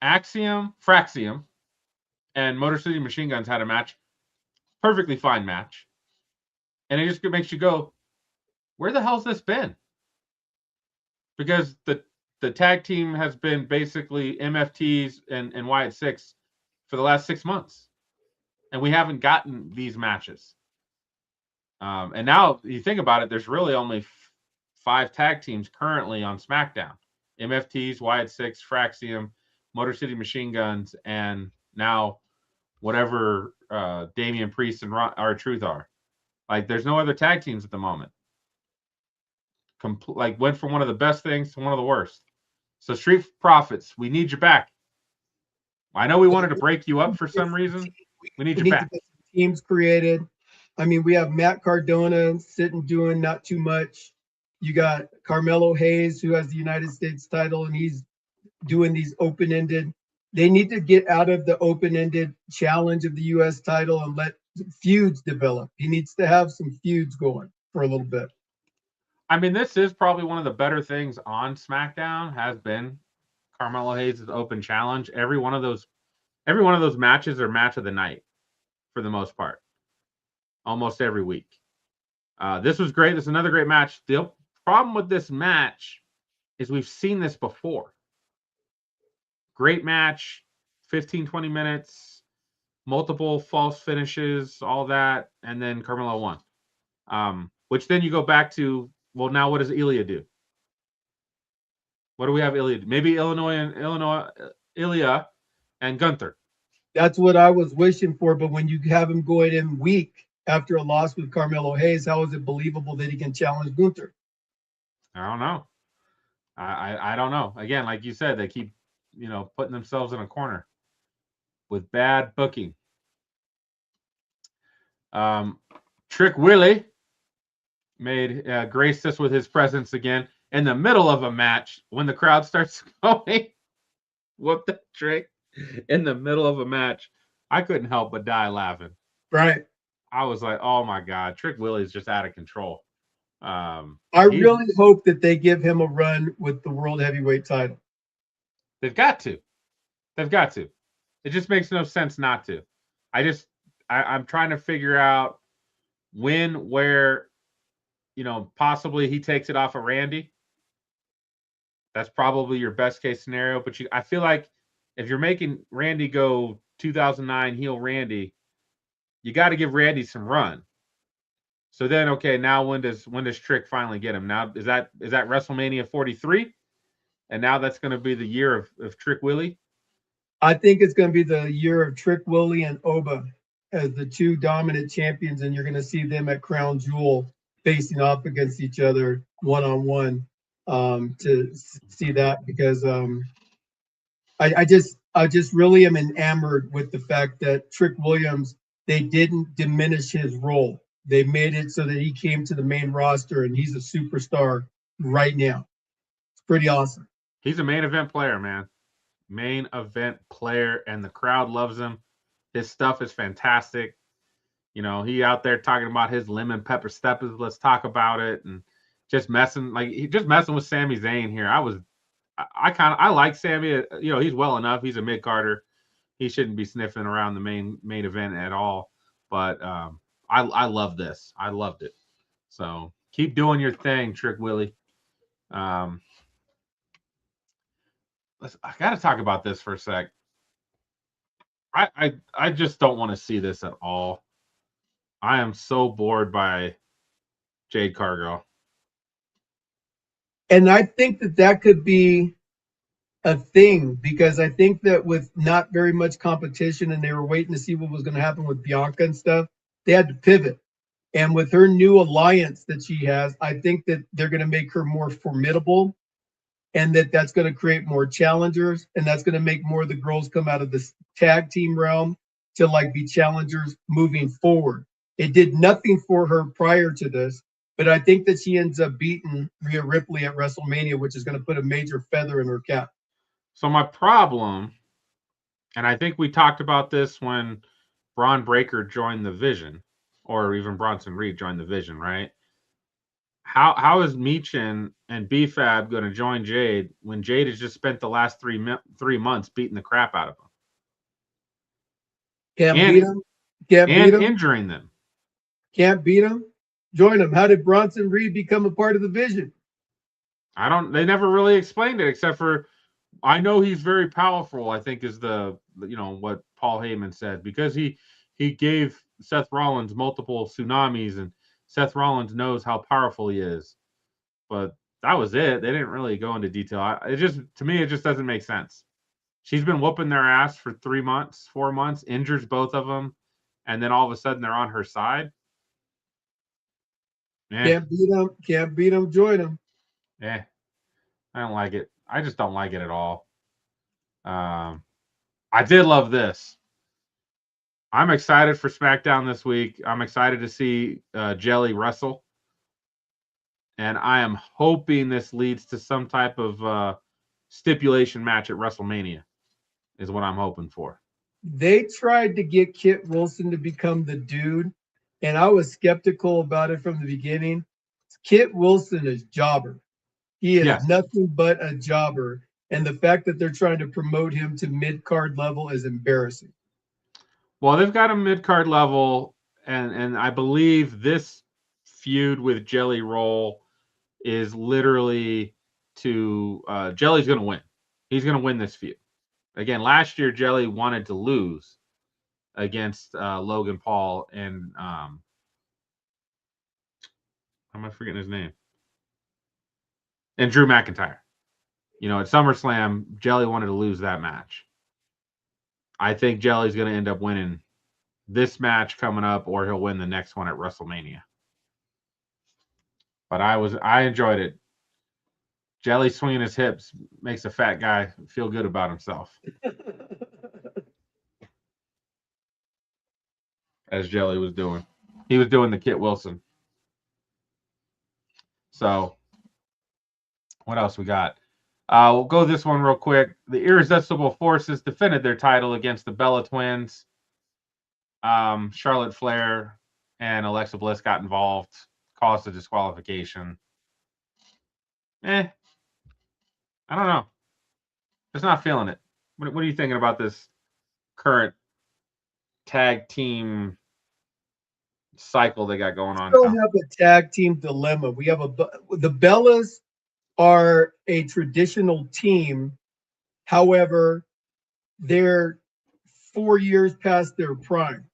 Axiom, Fraxium, and Motor City Machine Guns had a match. Perfectly fine match. And it just makes you go, where the hell's this been? Because the tag team has been basically MFTs and Wyatt Six for the last 6 months. And we haven't gotten these matches. And now you think about it, there's really only 5 tag teams currently on SmackDown. MFTs, Wyatt Six, Fraxium, Motor City Machine Guns, and now whatever Damian Priest and R-Truth are. Like, there's no other tag teams at the moment. Went from one of the best things to one of the worst. So Street Profits, we need you back. I know we wanted to break you up for some reason. We need you back. To get teams created. I mean, we have Matt Cardona sitting doing not too much. You got Carmelo Hayes, who has the United States title, and he's doing these open-ended. They need to get out of the open-ended challenge of the U.S. title and let feuds develop. He needs to have some feuds going for a little bit. I mean, this is probably one of the better things on SmackDown has been Carmelo Hayes' open challenge. Every one of those matches are match of the night for the most part. Almost every week. This was great. This is another great match. The problem with this match is we've seen this before. Great match, 15, 20 minutes, multiple false finishes, all that, and then Carmelo won. Which then you go back to, well, now what does Ilya do? What do we have Ilya do? Maybe Ilya and Gunther. That's what I was wishing for, but when you have him going in weak after a loss with Carmelo Hayes, how is it believable that he can challenge Gunther? I don't know. I don't know. Again, like you said, they keep, putting themselves in a corner with bad booking. Trick Willie graced us with his presence again in the middle of a match when the crowd starts going. Whoop the trick in the middle of a match. I couldn't help but die laughing. Right. I was like, oh my God, Trick Willie's just out of control. I really hope that they give him a run with the World Heavyweight title. They've got to. It just makes no sense not to. I'm trying to figure out when, where, possibly he takes it off of Randy. That's probably your best case scenario. But I feel like if you're making Randy go 2009 heel Randy, you got to give Randy some run. So then, okay, now when does Trick finally get him? Now is that WrestleMania 43? And now that's going to be the year of Trick Willie? I think it's going to be the year of Trick Willie and Oba as the two dominant champions, and you're going to see them at Crown Jewel facing off against each other one-on-one to see that, because I just really am enamored with the fact that Trick Williams, they didn't diminish his role. They made it so that he came to the main roster and he's a superstar right now. It's pretty awesome. He's a main event player, man. Main event player, and the crowd loves him. His stuff is fantastic. He out there talking about his lemon pepper steppers. Let's talk about it. And just messing with Sami Zayn here. I like Sami. He's well enough. He's a mid-carder. He shouldn't be sniffing around the main event at all. But I love this. I loved it. So keep doing your thing, Trick Willie. I got to talk about this for a sec. I just don't want to see this at all. I am so bored by Jade Cargill. And I think that could be a thing, because I think that with not very much competition and they were waiting to see what was going to happen with Bianca and stuff, they had to pivot. And with her new alliance that she has, I think that they're going to make her more formidable, and that's going to create more challengers, and that's going to make more of the girls come out of this tag team realm to be challengers moving forward. It did nothing for her prior to this, but I think that she ends up beating Rhea Ripley at WrestleMania, which is going to put a major feather in her cap. So my problem, and I think we talked about this when Braun Breaker joined the Vision, or even Bronson Reed joined the Vision, right? How is Meechin and B-Fab going to join Jade when Jade has just spent the last 3 months beating the crap out of them? Can't beat them. Can't beat them. Injuring them. Can't beat them. Join them. How did Bronson Reed become a part of the Vision? They never really explained it, except for, I know he's very powerful, I think is what Paul Heyman said, because he gave Seth Rollins multiple tsunamis, and Seth Rollins knows how powerful he is. But that was it. They didn't really go into detail. To me, it just doesn't make sense. She's been whooping their ass for 3 months, 4 months, injures both of them, and then all of a sudden they're on her side. Can't beat them. Can't beat them. Join them. I don't like it. I just don't like it at all. I did love this. I'm excited for SmackDown this week. I'm excited to see Jelly wrestle. And I am hoping this leads to some type of stipulation match at WrestleMania, is what I'm hoping for. They tried to get Kit Wilson to become the dude, and I was skeptical about it from the beginning. Kit Wilson is jobber. He is nothing but a jobber. And the fact that they're trying to promote him to mid-card level is embarrassing. Well, they've got a mid-card level, and I believe this feud with Jelly Roll is literally to Jelly's going to win. He's going to win this feud. Again, last year Jelly wanted to lose against Logan Paul and am I forgetting his name? And Drew McIntyre. At SummerSlam, Jelly wanted to lose that match. I think Jelly's going to end up winning this match coming up, or he'll win the next one at WrestleMania. But I enjoyed it. Jelly swinging his hips makes a fat guy feel good about himself. As Jelly was doing. He was doing the Kit Wilson. So, what else we got? We'll go this one real quick. The Irresistible Forces defended their title against the Bella Twins. Charlotte Flair and Alexa Bliss got involved, caused a disqualification. I don't know. Just not feeling it. What are you thinking about this current tag team cycle they got going on. We don't have a tag team dilemma. We have the Bellas are a traditional team. However, they're 4 years past their prime.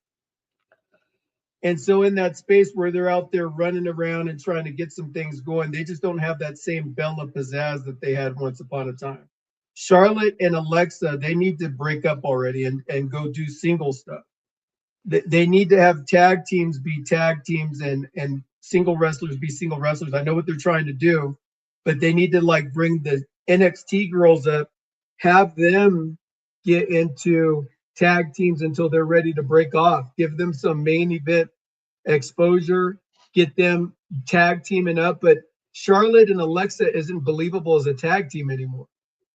And so in that space where they're out there running around and trying to get some things going, they just don't have that same Bella pizzazz that they had once upon a time. Charlotte and Alexa, they need to break up already and go do single stuff. They need to have tag teams be tag teams and single wrestlers be single wrestlers. I know what they're trying to do, but they need to like bring the NXT girls up, have them get into tag teams until they're ready to break off. Give them some main event exposure, get them tag teaming up. But Charlotte and Alexa isn't believable as a tag team anymore.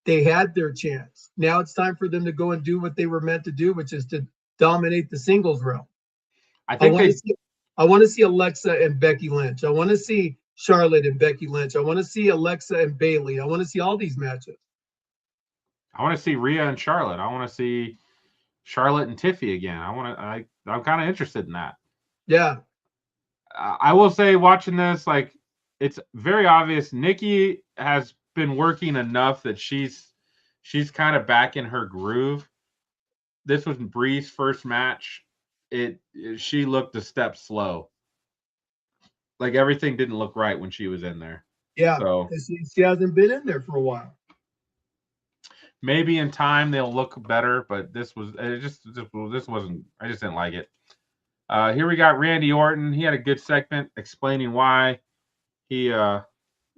They had their chance. Now it's time for them to go and do what they were meant to do, which is to dominate the singles realm. I want to see Alexa and Becky Lynch. I want to see Charlotte and Becky Lynch. I want to see Alexa and Bayley. I want to see all these matches. I want to see Rhea and Charlotte. I want to see Charlotte and Tiffy again. I'm kind of interested in that. Yeah. I will say, watching this, like, it's very obvious Nikki has been working enough that she's kind of back in her groove. This was Bree's first match. She looked a step slow. Like, everything didn't look right when she was in there. Yeah. So she hasn't been in there for a while. Maybe in time they'll look better, but this wasn't. I just didn't like it. Here we got Randy Orton. He had a good segment explaining why he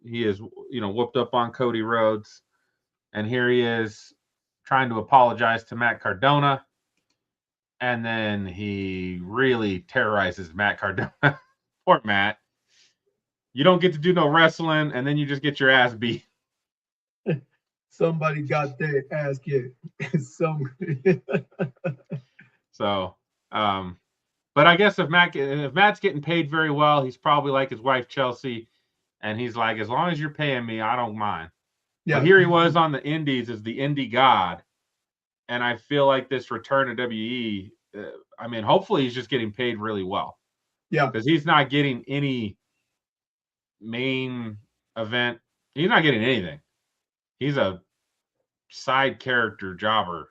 is whooped up on Cody Rhodes, and here he is trying to apologize to Matt Cardona, and then he really terrorizes Matt Cardona. Poor Matt. You don't get to do no wrestling, and then you just get your ass beat. Somebody got their ass kicked. So, but I guess if Matt's getting paid very well, he's probably like his wife Chelsea, and he's like, as long as you're paying me, I don't mind. Yeah. But here he was on the Indies as the indie god, and I feel like this return to WE. Hopefully he's just getting paid really well. Yeah, because he's not getting any main event. He's not getting anything. He's a side character jobber.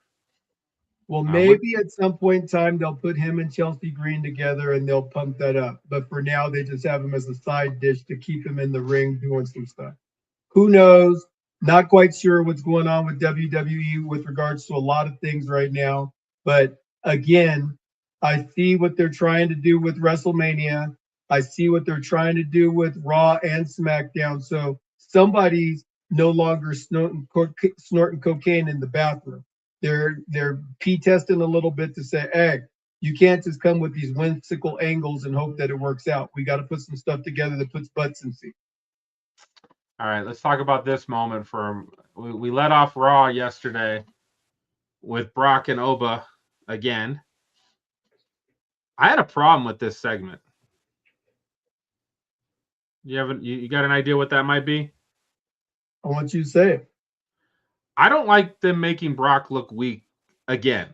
Well, maybe at some point in time they'll put him and Chelsea Green together and they'll pump that up. But for now, they just have him as a side dish to keep him in the ring doing some stuff. Who knows? Not quite sure what's going on with WWE with regards to a lot of things right now. But again, I see what they're trying to do with WrestleMania. I see what they're trying to do with Raw and SmackDown. So somebody's no longer snorting cocaine in the bathroom. They're pee testing a little bit to say, hey, you can't just come with these whimsical angles and hope that it works out. We got to put some stuff together that puts butts in seats. All right, let's talk about this moment. We let off Raw yesterday with Brock and Oba again. I had a problem with this segment. You got an idea what that might be? I want you to say it. I don't like them making Brock look weak again.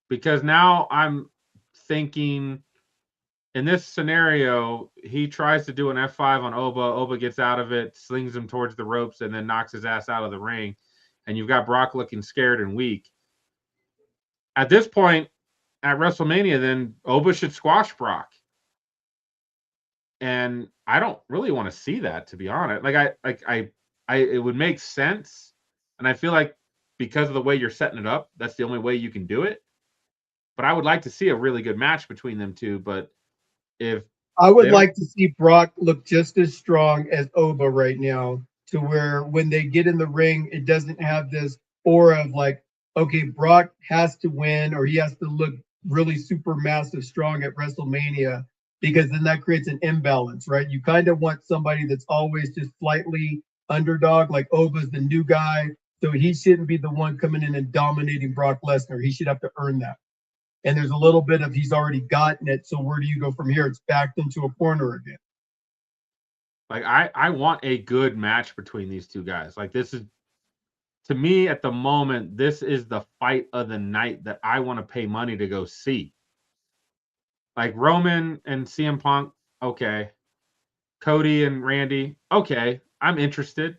Because now I'm thinking, in this scenario, he tries to do an F5 on Oba. Oba gets out of it, slings him towards the ropes, and then knocks his ass out of the ring. And you've got Brock looking scared and weak. At this point, at WrestleMania, then Oba should squash Brock. And I don't really want to see that, to be honest. It would make sense. And I feel like because of the way you're setting it up, that's the only way you can do it. But I would like to see a really good match between them two. But if I would like to see Brock look just as strong as Oba right now, to where when they get in the ring, it doesn't have this aura of like, okay, Brock has to win or he has to look really super massive strong at WrestleMania, because then that creates an imbalance, right? You kind of want somebody that's always just slightly underdog, like Oba's the new guy, so he shouldn't be the one coming in and dominating Brock Lesnar. He should have to earn that. And there's a little bit of he's already gotten it, so where do you go from here? It's backed into a corner again. Like I want a good match between these two guys. Like this is to me at the moment, this is the fight of the night that I want to pay money to go see. Like Roman and CM Punk, okay. Cody and Randy, okay. I'm interested.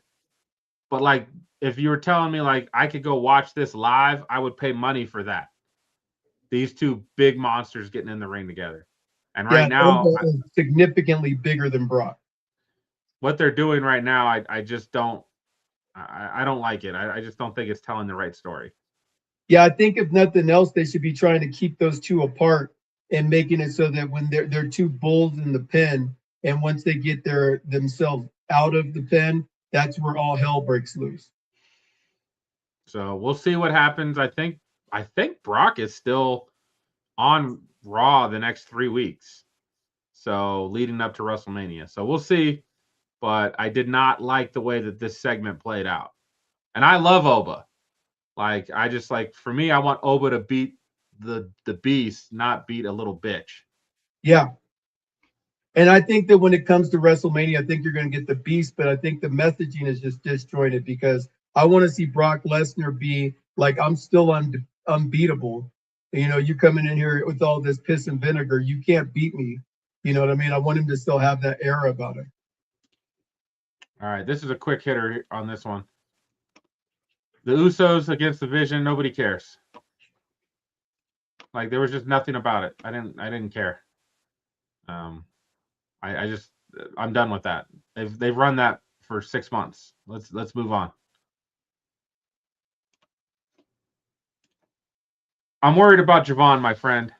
But like, if you were telling me like I could go watch this live, I would pay money for that. These two big monsters getting in the ring together. And right now, Oba is significantly bigger than Brock. What they're doing right now, I just don't. I don't like it. I just don't think it's telling the right story. Yeah, I think if nothing else, they should be trying to keep those two apart and making it so that when they're two bulls in the pen, and once they get themselves out of the pen, that's where all hell breaks loose. So we'll see what happens. I think Brock is still on Raw the next 3 weeks. So leading up to WrestleMania. So we'll see. But I did not like the way that this segment played out. And I love Oba. Like, I just like, for me, I want Oba to beat the beast, not beat a little bitch. Yeah. And I think that when it comes to WrestleMania, I think you're going to get the beast, but I think the messaging is just disjointed because I want to see Brock Lesnar be like, I'm still unbeatable. You know, you coming in here with all this piss and vinegar, you can't beat me. You know what I mean? I want him to still have that air about him. All right, this is a quick hitter on this one. The Usos against the Vision, nobody cares. Like, there was just nothing about it. I didn't care. I'm done with that. They've run that for 6 months. Let's move on. I'm worried about Javon, my friend.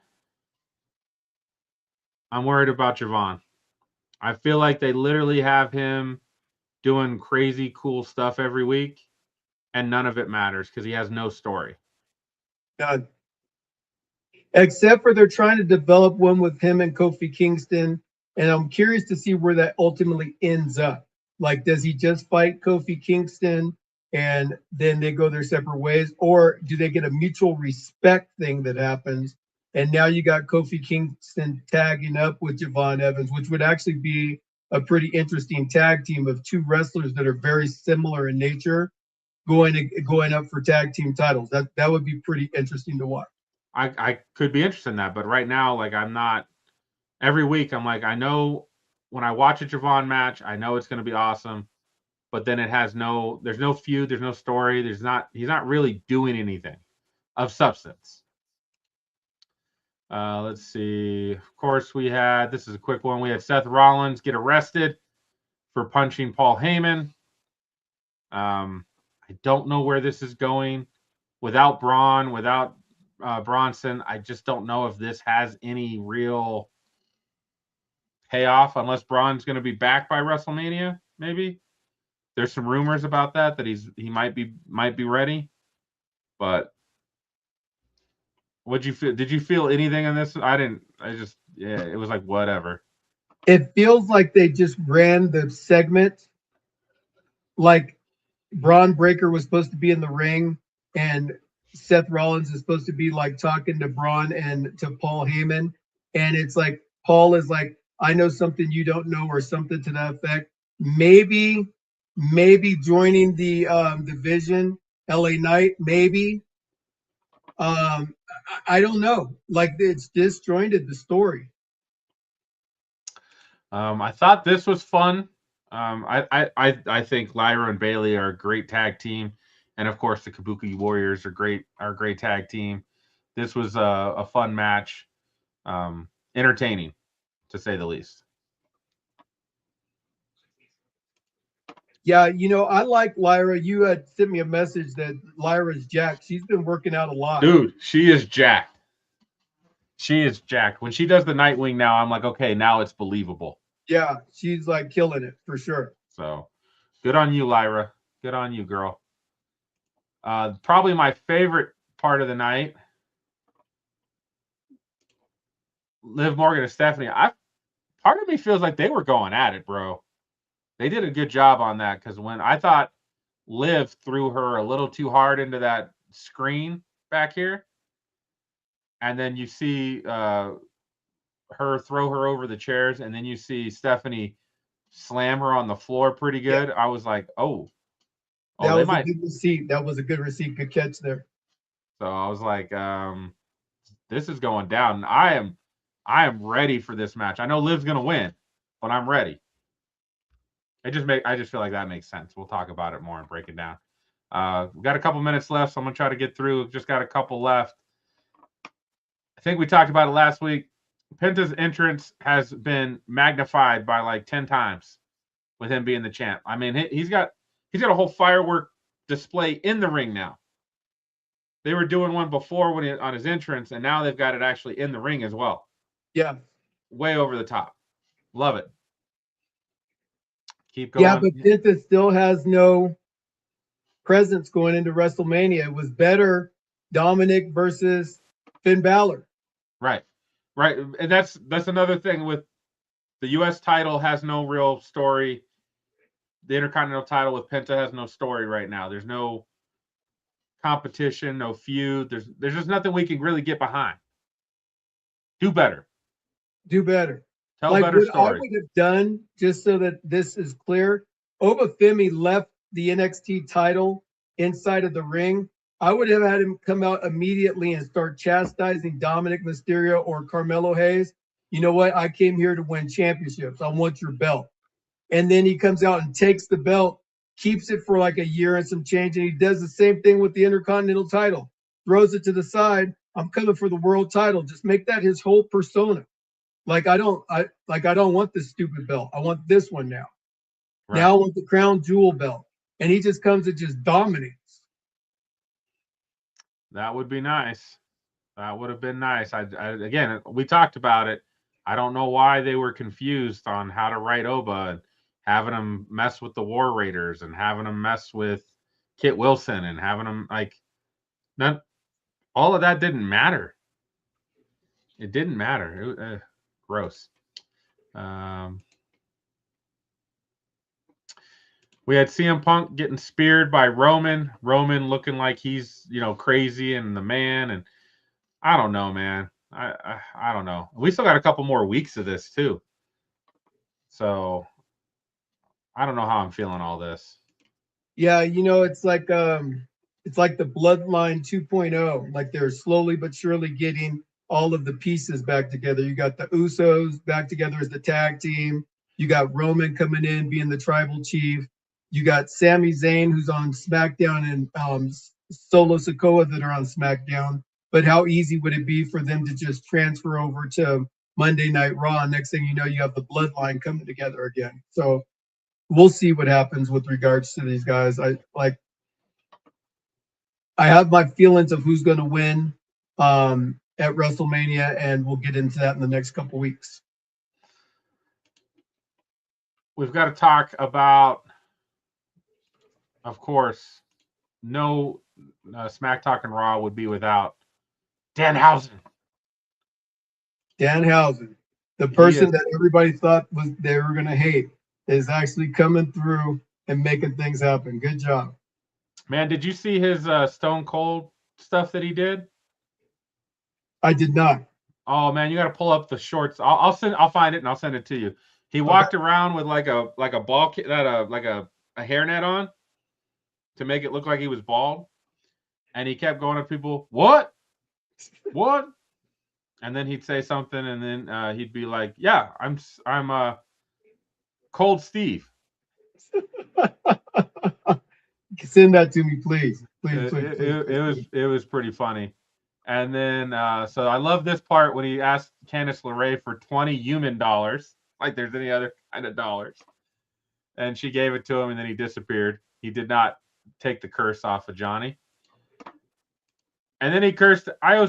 I'm worried about Javon. I feel like they literally have him doing crazy cool stuff every week, and none of it matters because he has no story. None. Except for they're trying to develop one with him and Kofi Kingston, and I'm curious to see where that ultimately ends up. Like, does he just fight Kofi Kingston and then they go their separate ways, or do they get a mutual respect thing that happens? And now you got Kofi Kingston tagging up with Javon Evans, which would actually be a pretty interesting tag team of two wrestlers that are very similar in nature going up for tag team titles. That would be pretty interesting to watch. I could be interested in that, but right now, like, I'm not. Every week, I'm like, I know when I watch a Javon match, I know it's going to be awesome, but then there's no feud, there's no story, he's not really doing anything of substance. Let's see. Of course, this is a quick one. We had Seth Rollins get arrested for punching Paul Heyman. I don't know where this is going. Without Braun, without Bronson, I just don't know if this has any real payoff unless Braun's going to be back by WrestleMania. Maybe there's some rumors about that he might be ready. But what'd you feel? Did you feel anything in this? I didn't. It was like whatever. It feels like they just ran the segment like Braun Breaker was supposed to be in the ring and Seth Rollins is supposed to be like talking to Braun and to Paul Heyman. And it's like Paul is like, I know something you don't know, or something to that effect. Maybe joining the Vision, LA Knight, maybe. I don't know. Like, it's disjointed the story. I thought this was fun. I think Lyra and Bailey are a great tag team, and of course the Kabuki Warriors are a great tag team. This was a fun match, entertaining to say the least. Yeah, I like Lyra. You had sent me a message that Lyra's jacked. She's been working out a lot. Dude, she is jacked. She is jacked. When she does the Nightwing now, I'm like, okay, now it's believable. Yeah, she's like killing it for sure. So good on you, Lyra. Good on you, girl. Probably my favorite part of the night, Liv Morgan and Stephanie. Part of me feels like they were going at it, bro. They did a good job on that, because when I thought Liv threw her a little too hard into that screen back here, and then you see her throw her over the chairs, and then you see Stephanie slam her on the floor pretty good. Yeah. I was like, oh, Oh, That they was a might. good receipt. That was a good receipt. Good catch there. So I was like, this is going down. I am ready for this match. I know Liv's gonna win, but I'm ready. I just feel like that makes sense. We'll talk about it more and break it down. We've got a couple minutes left, so I'm gonna try to get through. Just got a couple left. I think we talked about it last week. Penta's entrance has been magnified by like 10 times with him being the champ. I mean, he's got a whole firework display in the ring now. They were doing one before on his entrance, and now they've got it actually in the ring as well. Yeah. Way over the top. Love it. Keep going. Yeah, but Penta still has no presence going into WrestleMania. It was better Dominic versus Finn Balor. Right. And that's another thing with the U.S. title has no real story. The Intercontinental title with Penta has no story right now. There's no competition, no feud. There's just nothing we can really get behind. Do better. Tell like better what stories. I would have done, just so that this is clear, Obafemi left the NXT title inside of the ring. I would have had him come out immediately and start chastising Dominic Mysterio or Carmelo Hayes. You know what? I came here to win championships. I want your belt. And then he comes out and takes the belt, keeps it for like a year and some change. And he does the same thing with the Intercontinental title, throws it to the side. I'm coming for the world title. Just make that his whole persona. Like I don't want this stupid belt. I want this one now. Right. Now I want the crown jewel belt. And he just comes and just dominates. That would be nice. That would have been nice. Again, we talked about it. I don't know why they were confused on how to write Oba and having him mess with the War Raiders and having him mess with Kit Wilson and having him all of that didn't matter. It didn't matter. Gross. We had CM Punk getting speared by Roman. Roman looking like he's crazy and the man. And I don't know, man. I don't know. We still got a couple more weeks of this too. So I don't know how I'm feeling all this. Yeah, it's like the Bloodline 2.0. Like they're slowly but surely getting all of the pieces back together. You got the Usos back together as the tag team. You got Roman coming in being the tribal chief. You got Sami Zayn, who's on SmackDown, and Solo Sikoa that are on SmackDown. But how easy would it be for them to just transfer over to Monday Night Raw? Next thing you know, you have the Bloodline coming together again. So we'll see what happens with regards to these guys. I have my feelings of who's going to win at WrestleMania, and we'll get into that in the next couple weeks. We've got to talk about, of course, no Smack Talk and Raw would be without Danhausen. Danhausen, the person that everybody thought they were going to hate, is actually coming through and making things happen. Good job. Man, did you see his Stone Cold stuff that he did? I did not. Oh man, you got to pull up the shorts. I'll find it and I'll send it to you. He walked around with like a ball like a hairnet on to make it look like he was bald, and he kept going to people, what? And then he'd say something, and then he'd be like, "Yeah, I'm Cold Steve." Send that to me, please. Please. It was pretty funny. And then so I love this part when he asked Candice LeRae for $20 human dollars, like there's any other kind of dollars, and she gave it to him, and then he disappeared. He did not take the curse off of Johnny, and then he cursed I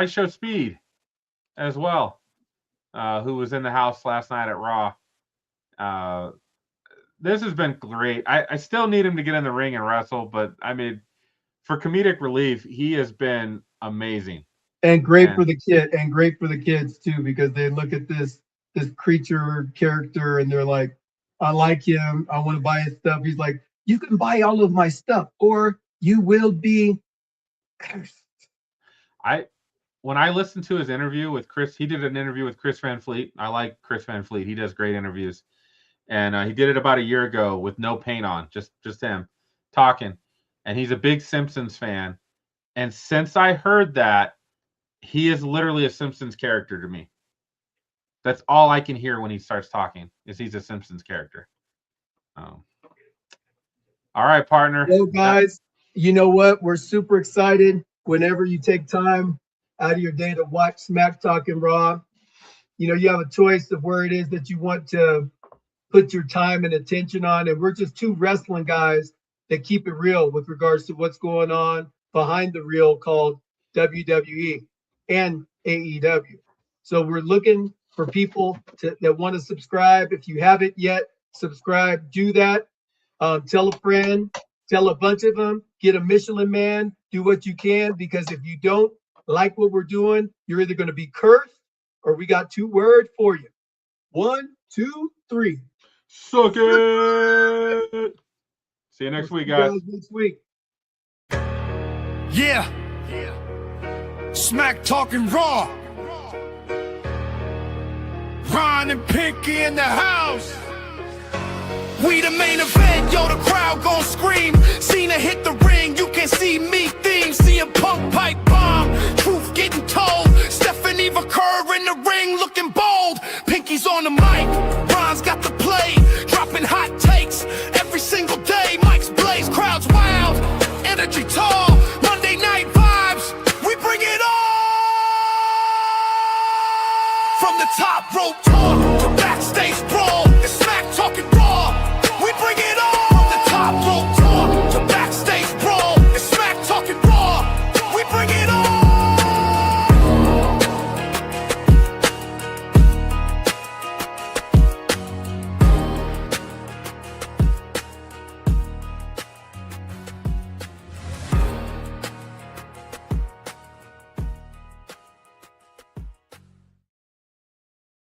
Show Speed as well, who was in the house last night at Raw. This has been great. I still need him to get in the ring and wrestle, but I mean, for comedic relief, he has been amazing. And great for the kids too, because they look at this creature character and they're like, I like him. I want to buy his stuff. He's like, you can buy all of my stuff or you will be cursed. When I listened to his interview with Chris, he did an interview with Chris Van Fleet. I like Chris Van Fleet. He does great interviews. And he did it about a year ago with no paint on, just him. talking, and he's a big Simpsons fan. And since I heard that, he is literally a Simpsons character to me. That's all I can hear when he starts talking, is he's a Simpsons character. All right, partner. Well, guys, you know what? We're super excited whenever you take time out of your day to watch Smack Talking Raw. You know, you have a choice of where it is that you want to put your time and attention on. And we're just two wrestling guys that keep it real with regards to what's going on behind the reel called WWE and AEW. So we're looking for people that want to subscribe. If you haven't yet subscribed, do that. Tell a friend, tell a bunch of them, get a Michelin man, do what you can, because if you don't like what we're doing, you're either going to be cursed or we got 2 words for you. 1, 2, 3. Suck it. See you next week, guys. Next week. Yeah. Smack Talking Raw. Ron and Pinky in the house. We the main event, yo, the crowd gon' scream. Cena hit the ring, you can see me theme. CM Punk pipe bomb, truth getting told. Stephanie Curr in the ring looking bold. Pinky's on the mic, Ron's got the play. Dropping hot takes every single day. Mike's blaze, crowds wild, energy tall. Monday night vibes, we bring it on. From the top rope talk.